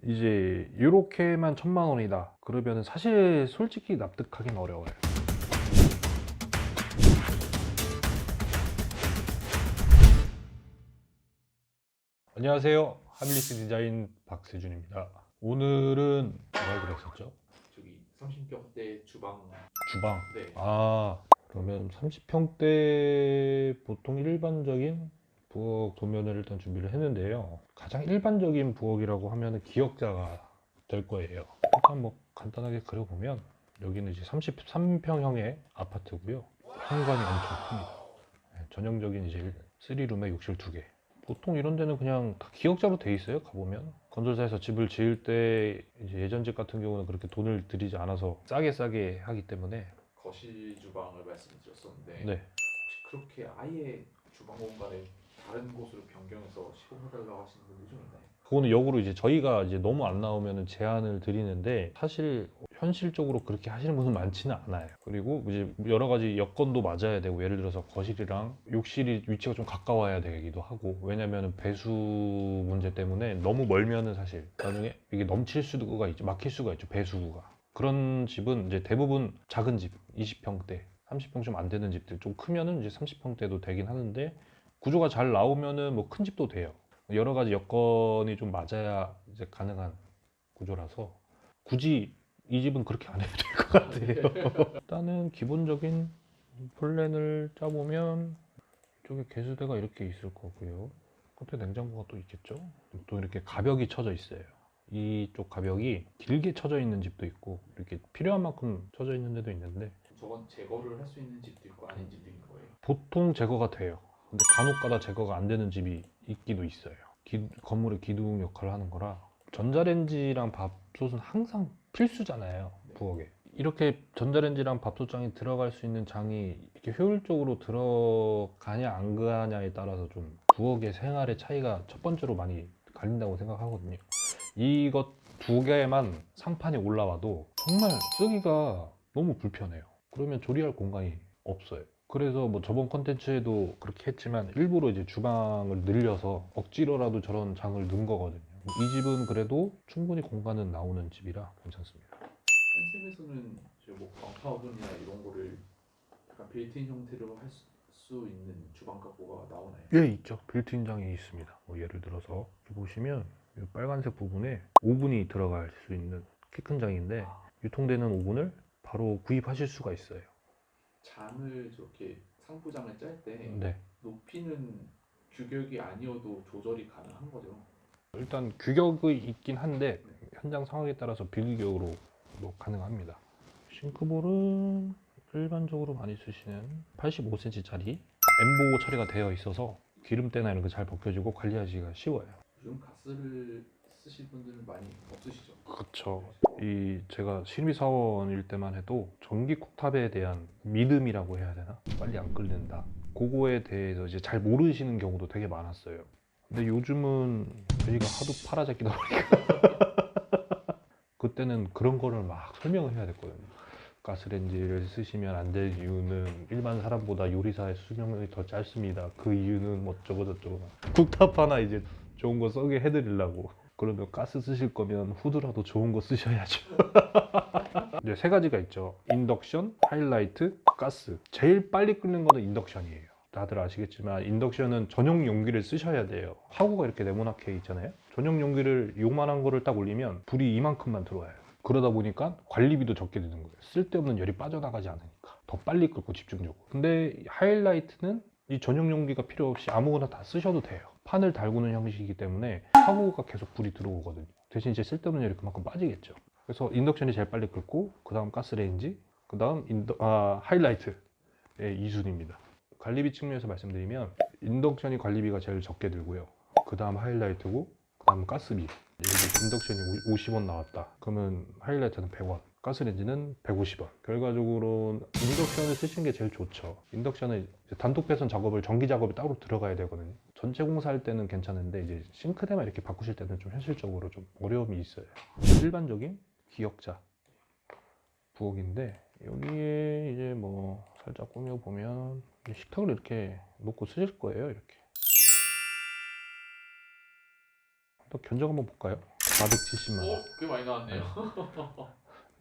이제 이렇게만 1000만 원이다 그러면 사실 솔직히 납득하기는 어려워요. 안녕하세요, 하밀리스 디자인 박세준입니다. 오늘은 뭘 그랬었죠? 저기 30평대 주방. 주방. 네. 그러면 30평대 보통 일반적인 부엌 도면을 일단 준비를 했는데요. 가장 일반적인 부엌이라고 하면 기역자가 될 거예요. 일단 뭐 간단하게 그려보면 여기는 이제 33평형의 아파트고요. 현관이 엄청 큽니다. 전형적인 이제 3룸에 욕실 2개. 보통 이런 데는 그냥 다 기역자로 돼 있어요. 가보면 건설사에서 집을 지을 때 이제 예전 집 같은 경우는 그렇게 돈을 들이지 않아서 싸게 하기 때문에. 거실 주방을 말씀드렸었는데 네. 혹시 그렇게 아예 주방 공간을 다른 곳으로 변경해서 시공해달라고 하시는 분들이 좀 있나요? 그거는 역으로 이제 저희가 이제 너무 안 나오면 제안을 드리는데 사실 현실적으로 그렇게 하시는 분은 많지는 않아요. 그리고 이제 여러 가지 여건도 맞아야 되고, 예를 들어서 거실이랑 욕실이 위치가 좀 가까워야 되기도 하고, 왜냐면은 배수 문제 때문에 너무 멀면은 사실 나중에 이게 넘칠 수가 있죠. 막힐 수가 있죠. 배수구가. 그런 집은 이제 대부분 작은 집, 20평대, 30평 좀 안 되는 집들, 좀 크면은 이제 30평대도 되긴 하는데, 구조가 잘 나오면은 뭐 큰 집도 돼요. 여러 가지 여건이 좀 맞아야 이제 가능한 구조라서 굳이 이 집은 그렇게 안 해도 될 것 같아요. 일단은 기본적인 플랜을 짜보면 이쪽에 개수대가 이렇게 있을 거고요. 끝에 냉장고가 또 있겠죠. 또 이렇게 가벽이 쳐져 있어요. 이쪽 가벽이 길게 쳐져 있는 집도 있고 이렇게 필요한 만큼 쳐져 있는 데도 있는데, 저건 제거를 할 수 있는 집도 있고 아닌 집도 있는 거예요? 보통 제거가 돼요. 근데 간혹가다 제거가 안 되는 집이 있기도 있어요. 건물의 기둥 역할을 하는 거라. 전자레인지랑 밥솥은 항상 필수잖아요, 부엌에. 이렇게 전자레인지랑 밥솥장이 들어갈 수 있는 장이 이렇게 효율적으로 들어가냐 안 가냐에 따라서 좀 부엌의 생활의 차이가 첫 번째로 많이 갈린다고 생각하거든요. 이것 2개만 상판이 올라와도 정말 쓰기가 너무 불편해요. 그러면 조리할 공간이 없어요. 그래서 뭐 저번 컨텐츠에도 그렇게 했지만 일부러 이제 주방을 늘려서 억지로라도 저런 장을 넣은 거거든요. 이 집은 그래도 충분히 공간은 나오는 집이라 괜찮습니다. 컨셉에서는 뭐 방파오븐이나 이런 거를 약간 빌트인 형태로 할 수 있는 주방 가구가 나오나요? 예, 있죠. 빌트인 장이 있습니다. 뭐 예를 들어서 여기 보시면 이 빨간색 부분에 오븐이 들어갈 수 있는 키 큰 장인데, 유통되는 오븐을 바로 구입하실 수가 있어요. 장을 저렇게 상부장을 짤 때 네. 높이는 규격이 아니어도 조절이 가능한 거죠? 일단 규격이 있긴 한데 현장 상황에 따라서 비규격으로 가능합니다. 싱크볼은 일반적으로 많이 쓰시는 85cm짜리 엠보 처리가 되어 있어서 기름때나 이런 거 잘 벗겨지고 관리하기가 쉬워요. 요즘 가스를 쓰실 분들은 많이 없으시죠? 그렇죠. 제가 신입사원일 때만 해도 전기 쿡탑에 대한 믿음이라고 해야 되나? 빨리 안 끓는다. 그거에 대해서 이제 잘 모르시는 경우도 되게 많았어요. 근데 요즘은 저희가 하도 팔아잡기다 보니까 그때는 그런 거를 막 설명을 해야 됐거든요. 가스레인지를 쓰시면 안 될 이유는 일반 사람보다 요리사의 수명이 더 짧습니다. 그 이유는 뭐 어쩌고저쩌고. 쿡탑 하나 이제 좋은 거 써게 해드리려고. 그러면 가스 쓰실 거면 후드라도 좋은 거 쓰셔야죠. 이제 3가지가 있죠. 인덕션, 하이라이트, 가스. 제일 빨리 끓는 거는 인덕션이에요. 다들 아시겠지만 인덕션은 전용 용기를 쓰셔야 돼요. 화구가 이렇게 네모나게 있잖아요. 전용 용기를 요만한 거를 딱 올리면 불이 이만큼만 들어와요. 그러다 보니까 관리비도 적게 드는 거예요. 쓸데없는 열이 빠져나가지 않으니까 더 빨리 끓고 집중적으로. 근데 하이라이트는 이 전용 용기가 필요 없이 아무거나 다 쓰셔도 돼요. 판을 달구는 형식이기 때문에 화구가 계속 불이 들어오거든요. 대신 이제 쓸데없는 열이 그만큼 빠지겠죠. 그래서 인덕션이 제일 빨리 끓고, 그 다음 가스레인지, 그 다음 하이라이트의 2순위입니다. 관리비 측면에서 말씀드리면 인덕션이 관리비가 제일 적게 들고요. 그 다음 하이라이트고, 그 다음 가스비. 예를 인덕션이 50원 나왔다. 그러면 하이라이트는 100원. 가스레인지는 150원. 결과적으로 인덕션을 쓰시는 게 제일 좋죠. 인덕션은 단독 배선 작업을, 전기 작업이 따로 들어가야 되거든요. 전체 공사할 때는 괜찮은데 이제 싱크대만 이렇게 바꾸실 때는 좀 현실적으로 좀 어려움이 있어요. 일반적인 기역자 부엌인데, 여기에 이제 뭐 살짝 꾸며 보면 식탁을 이렇게 놓고 쓰실 거예요. 이렇게. 또 견적 한번 볼까요? 470만 원. 꽤 많이 나왔네요.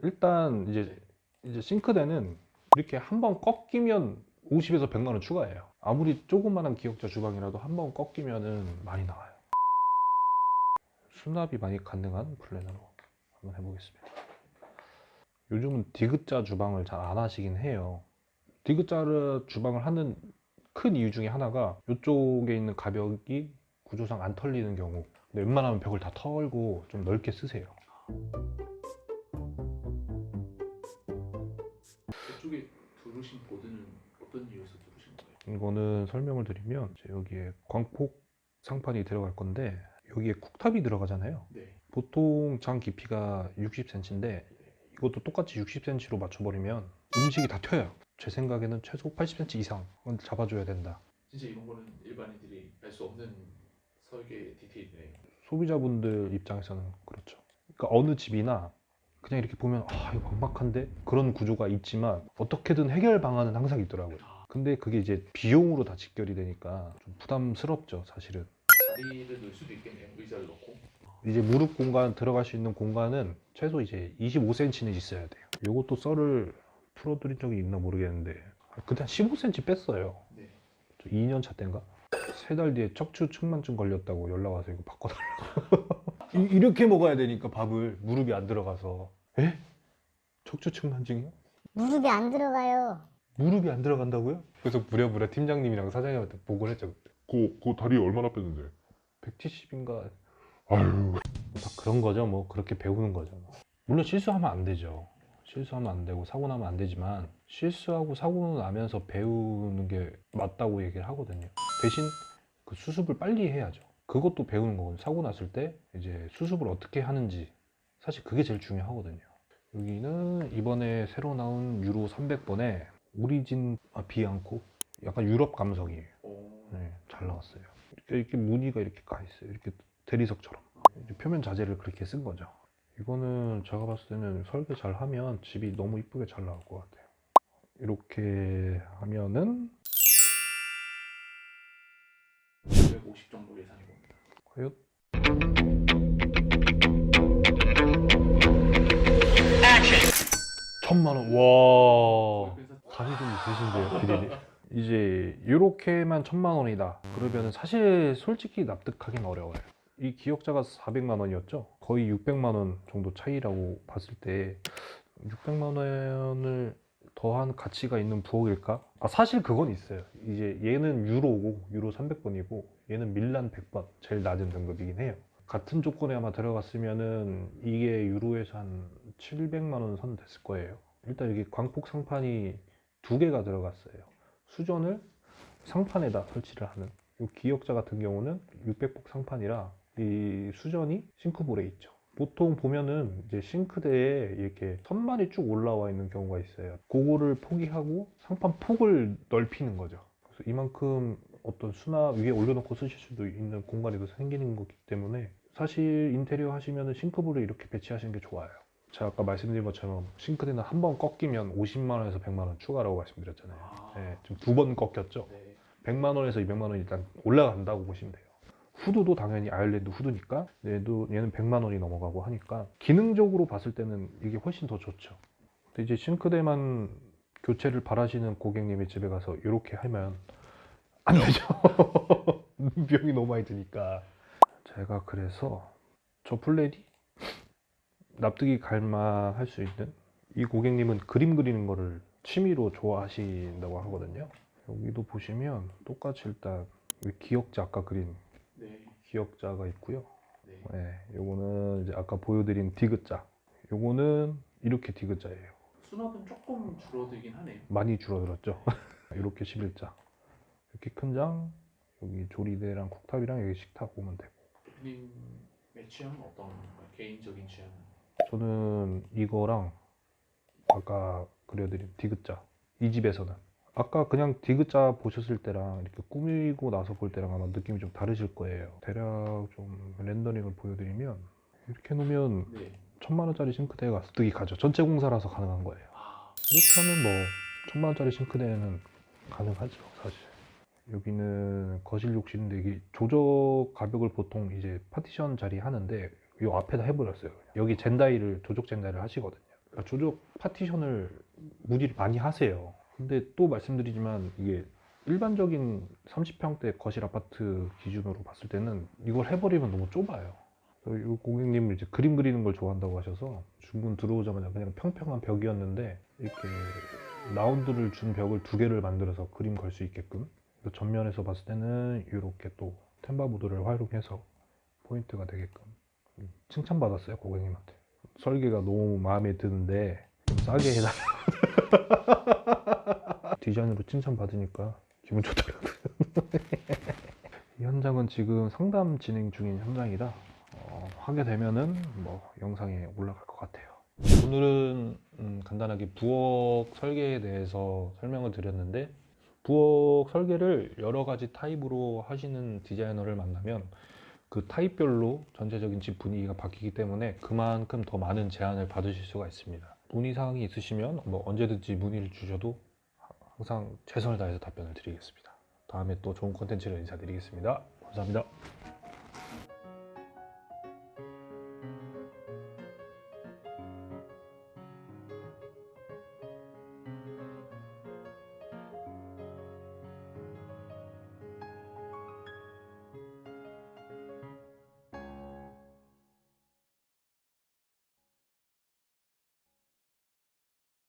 일단 이제 싱크대는 이렇게 한 번 꺾이면 50에서 100만 원 추가해요. 아무리 조그만한 기역자 주방이라도 한 번 꺾이면은 많이 나와요. 수납이 많이 가능한 플랜으로 한번 해보겠습니다. 요즘은 디귿자 주방을 잘 안 하시긴 해요. 디귿자 주방을 하는 큰 이유 중에 하나가 이쪽에 있는 가벽이 구조상 안 털리는 경우. 근데 웬만하면 벽을 다 털고 좀 넓게 쓰세요. 이쪽에 두르신 보드는 어떤 이유에서 두르신 거예요? 이거는 설명을 드리면 이제 여기에 광폭 상판이 들어갈 건데 여기에 쿡탑이 들어가잖아요. 네. 보통 장 깊이가 60cm인데 이것도 똑같이 60cm로 맞춰버리면 음식이 다 튀어요. 제 생각에는 최소 80cm 이상은 잡아줘야 된다. 진짜 이런 거는 일반인들이 알 수 없는 설계 디테일이네요. 소비자분들 입장에서는 그렇죠. 그러니까 어느 집이나 그냥 이렇게 보면 아 이거 막막한데 그런 구조가 있지만 어떻게든 해결 방안은 항상 있더라고요. 근데 그게 이제 비용으로 다 직결이 되니까 좀 부담스럽죠, 사실은. 다리를 넣을 수도 있겠네요. 의자를 넣고. 이제 무릎 공간 들어갈 수 있는 공간은 최소 이제 25cm는 있어야 돼요. 요것도 썰을 풀어드린 적이 있나 모르겠는데 그때 한 15cm 뺐어요. 네. 2년 차 때인가? 3달 뒤에 척추 측만증 걸렸다고 연락 와서 이거 바꿔달라고. 이렇게 먹어야 되니까 밥을 무릎이 안 들어가서. 에? 척추 측만증이요? 무릎이 안 들어가요. 무릎이 안 들어간다고요? 그래서 부랴부랴 팀장님이랑 사장님한테 보고를 했죠. 그때. 그 다리 얼마나 뺐는데? 170인가? 아유. 다 그런 거죠. 뭐 그렇게 배우는 거죠. 물론 실수하면 안 되죠. 실수하면 안 되고 사고 나면 안 되지만 실수하고 사고 나면서 배우는 게 맞다고 얘기를 하거든요. 대신 그 수습을 빨리 해야죠. 그것도 배우는 거거든요. 사고 났을 때 이제 수습을 어떻게 하는지 사실 그게 제일 중요하거든요. 여기는 이번에 새로 나온 유로 300번에 오리진 비앙코 약간 유럽 감성이에요. 네, 잘 나왔어요. 이렇게 무늬가 이렇게 가 있어요. 이렇게 대리석처럼. 이제 표면 자재를 그렇게 쓴 거죠. 이거는 제가 봤을 때는 설계 잘 하면 집이 너무 이쁘게 잘 나올 것 같아요. 이렇게 하면은 250 정도 예상해 봅니다. 과연 1000만 원. 와. 그래서 감이 좀 있으신데요, 피디님. 이제 이렇게만 1000만 원이다. 그러면 사실 솔직히 납득하기는 어려워요. 이 기억자가 400만 원이었죠. 거의 600만 원 정도 차이라고 봤을 때 600만 원을 더한 가치가 있는 부엌일까? 아, 사실 그건 있어요. 이제 얘는 유로고 유로 300번이고 얘는 밀란 100번 제일 낮은 등급이긴 해요. 같은 조건에 아마 들어갔으면은 이게 유로에서 한 700만 원 선 됐을 거예요. 일단 여기 광폭 상판이 2개가 들어갔어요. 수전을 상판에다 설치를 하는. 이 기역자 같은 경우는 600폭 상판이라 이 수전이 싱크볼에 있죠. 보통 보면은 이제 싱크대에 이렇게 선반이 쭉 올라와 있는 경우가 있어요. 그거를 포기하고 상판 폭을 넓히는 거죠. 그래서 이만큼 어떤 수납 위에 올려놓고 쓰실 수도 있는 공간이 더 생기는 거기 때문에 사실 인테리어 하시면은 싱크볼을 이렇게 배치하시는 게 좋아요. 제가 아까 말씀드린 것처럼 싱크대는 한 번 꺾이면 50만 원에서 100만 원 추가라고 말씀드렸잖아요. 네, 지금 2번 꺾였죠. 네. 100만 원에서 200만 원이 일단 올라간다고 보시면 돼요. 후드도 당연히 아일랜드 후드니까 얘는 100만 원이 넘어가고 하니까 기능적으로 봤을 때는 이게 훨씬 더 좋죠. 근데 이제 싱크대만 교체를 바라시는 고객님의 집에 가서 이렇게 하면 안 되죠. 비용이 너무 많이 드니까. 제가 그래서 저 플랫이 납득이 갈만할 수 있는, 이 고객님은 그림 그리는 거를 취미로 좋아하신다고 하거든요. 여기도 보시면 똑같이 일단 기역자 아까 그린 네. 기역자가 있고요. 네. 네, 요거는 이제 아까 보여드린 디귿자. 요거는 이렇게 디귿자예요. 수납은 조금 줄어들긴 하네요. 많이 줄어들었죠. 이렇게 11자. 이렇게 큰 장, 여기 조리대랑 쿡탑이랑 여기 식탁 오면 되고. 대표님의 취향은 어떤 건가요? 개인적인 취향은? 저는 이거랑 아까 그려드린 디귿자. 이 집에서는 아까 그냥 디귿자 보셨을 때랑 이렇게 꾸미고 나서 볼 때랑 아마 느낌이 좀 다르실 거예요. 대략 좀 렌더링을 보여드리면 이렇게 놓으면 네. 1000만 원짜리 싱크대가 납득이 가죠. 전체 공사라서 가능한 거예요. 이렇게 하면 뭐 1000만 원짜리 싱크대는 가능하죠, 사실. 여기는 거실 욕실인데 이게 조적 가벽을 보통 이제 파티션 자리 하는데 이 앞에다 해버렸어요. 그냥. 여기 젠다이를 조족 젠다이를 하시거든요. 그러니까 조족 파티션을 문의를 많이 하세요. 근데 또 말씀드리지만 이게 일반적인 30평대 거실 아파트 기준으로 봤을 때는 이걸 해버리면 너무 좁아요. 이 고객님은 이제 그림 그리는 걸 좋아한다고 하셔서 주문 들어오자마자 그냥 평평한 벽이었는데 이렇게 라운드를 준 벽을 2개를 만들어서 그림 걸 수 있게끔 전면에서 봤을 때는 이렇게 또 템바보드를 활용해서 포인트가 되게끔 칭찬받았어요 고객님한테. 설계가 너무 마음에 드는데 좀 싸게 해달라. 디자인으로 칭찬받으니까 기분 좋더라고요. 이 현장은 지금 상담 진행 중인 현장이라 하게 되면은 뭐 영상에 올라갈 것 같아요. 오늘은 간단하게 부엌 설계에 대해서 설명을 드렸는데, 부엌 설계를 여러 가지 타입으로 하시는 디자이너를 만나면 그 타입별로 전체적인 집 분위기가 바뀌기 때문에 그만큼 더 많은 제안을 받으실 수가 있습니다. 문의사항이 있으시면 뭐 언제든지 문의를 주셔도 항상 최선을 다해서 답변을 드리겠습니다. 다음에 또 좋은 콘텐츠로 인사드리겠습니다. 감사합니다.